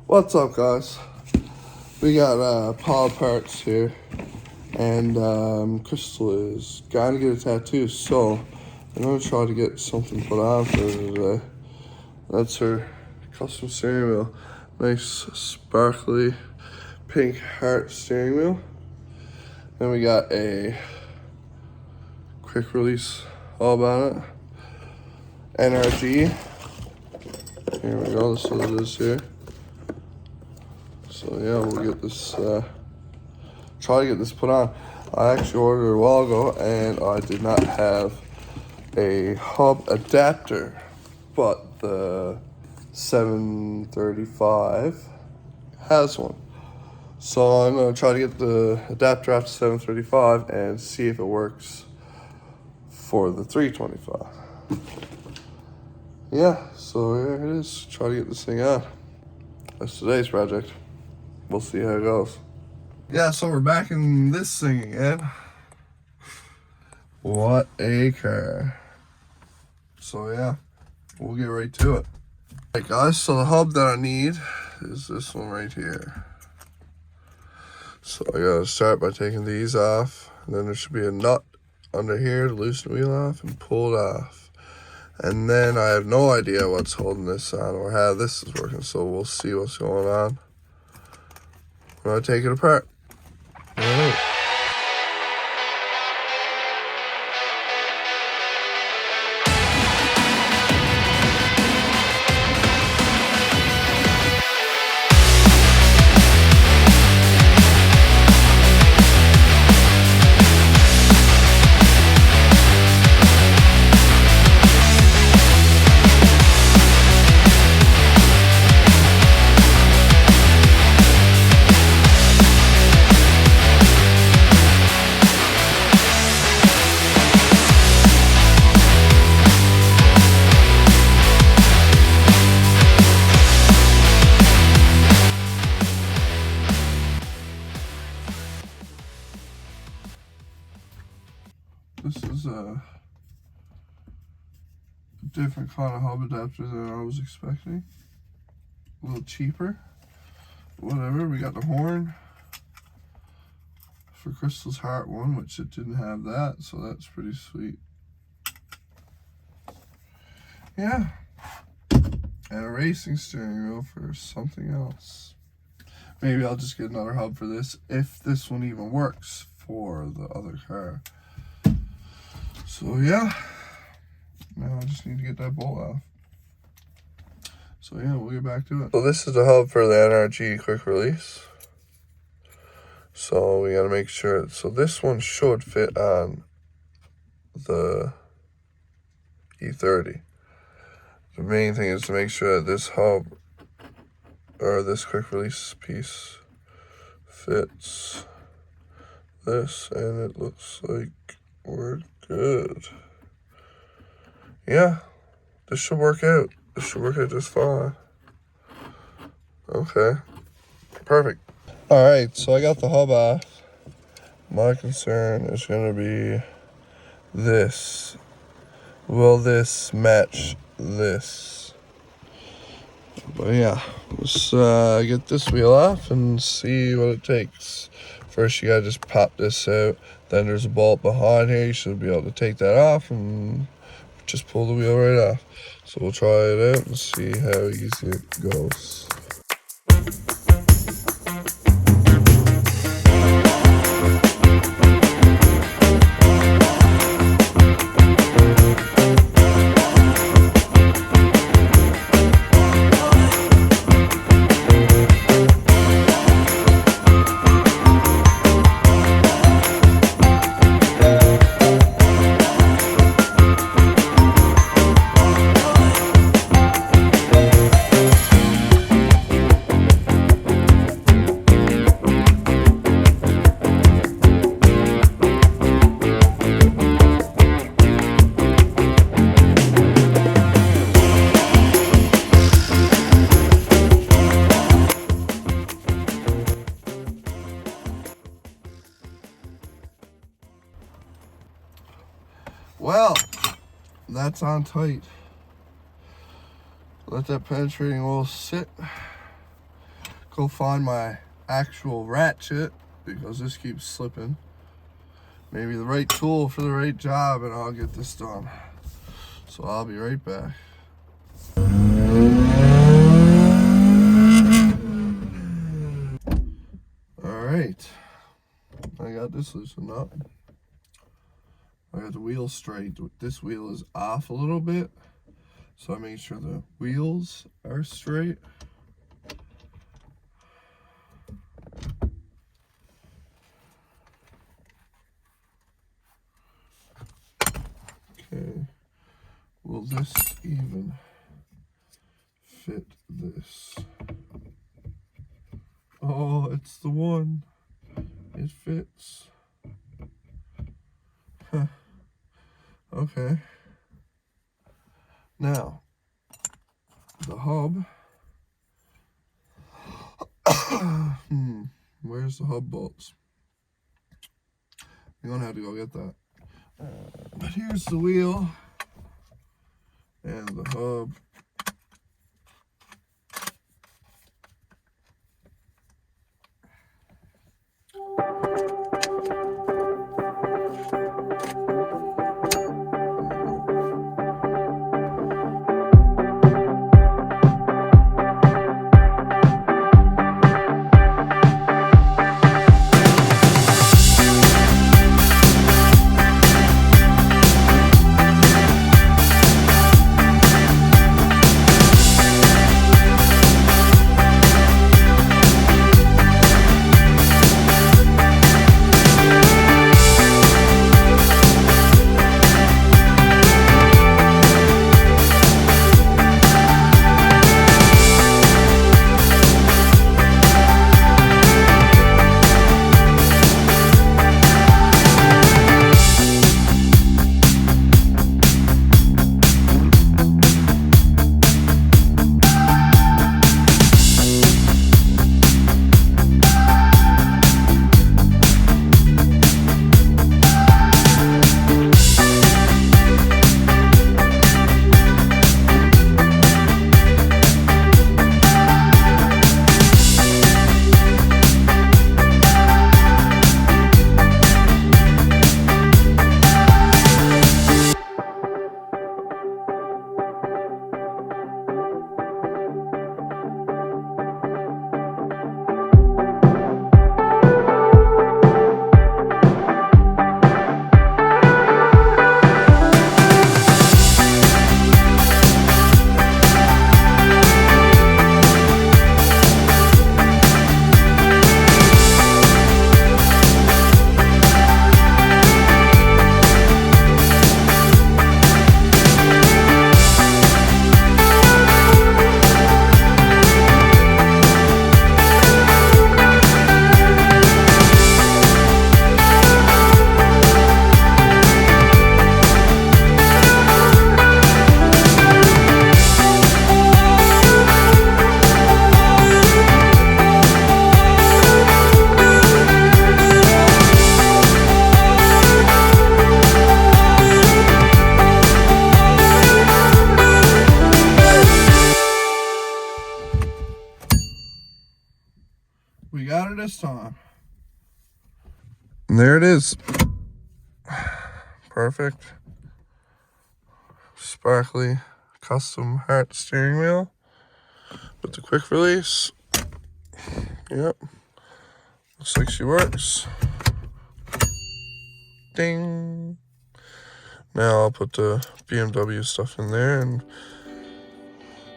What's up, guys? We got Paul parts here, and Crystal is going to get a tattoo, so I'm going to try to get something put on for her today. That's her custom steering wheel. Nice sparkly pink heart steering wheel. Then we got a quick release hub on it. NRG. Here we go, this is what it is here. So yeah, we'll get this, try to get this put on. I actually ordered a while ago and I did not have a hub adapter, but the 735 has one. So I'm gonna try to get the adapter after 735 and see if it works for the 325. Yeah, so here it is. Try to get this thing on. That's today's project. We'll see how it goes. Yeah, so we're back in this thing again. What a car. So yeah, we'll get right to it. Alright guys, so the hub that I need is this one right here. So I gotta start by taking these off. And then there should be a nut under here to loosen the wheel off and pull it off. And then I have no idea what's holding this on or how this is working, so we'll see what's going on when I take it apart. All right. This is a different kind of hub adapter than I was expecting. A little cheaper. Whatever, we got the horn for Crystal's heart one, which it didn't have that, so that's pretty sweet. Yeah. And a racing steering wheel for something else. Maybe I'll just get another hub for this, if this one even works for the other car. So yeah, now I just need to get that bolt off. So yeah, we'll get back to it. So this is the hub for the NRG quick release. So we gotta make sure, so this one should fit on the E30. The main thing is to make sure that this hub, or this quick release piece, fits this, and it looks like we're good. Yeah, this should work out. This should work out just fine. Okay, perfect. All right, so I got the hub off. My concern is gonna be this. Will this match this? But yeah, let's get this wheel off and see what it takes. First, you gotta just pop this out. Then there's a bolt behind here. You should be able to take that off and just pull the wheel right off. So we'll try it out and see how easy it goes. Well, that's on tight. Let that penetrating oil sit. go find my actual ratchet because this keeps slipping. Maybe the right tool for the right job, and I'll get this done. So I'll be right back. Alright, I got this loosened up. I got the wheel straight. This wheel is off a little bit, so I make sure the wheels are straight. Okay, will this even fit this? Oh, it's the one. It fits. Huh. Okay. Now, the hub. Where's the hub bolts? You're gonna have to go get that. But here's the wheel and the hub. We got it this time. And there it is. Perfect. Sparkly custom heart steering wheel with the quick release. Yep. Looks like she works. Ding. Now I'll put the BMW stuff in there and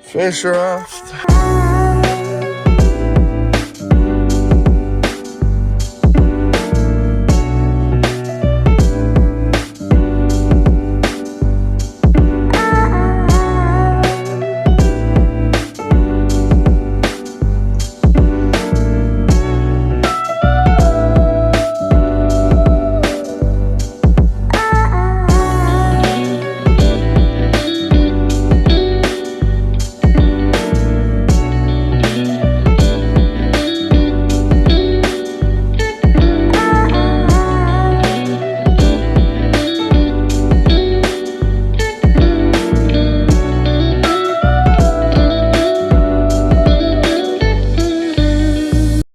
finish her off.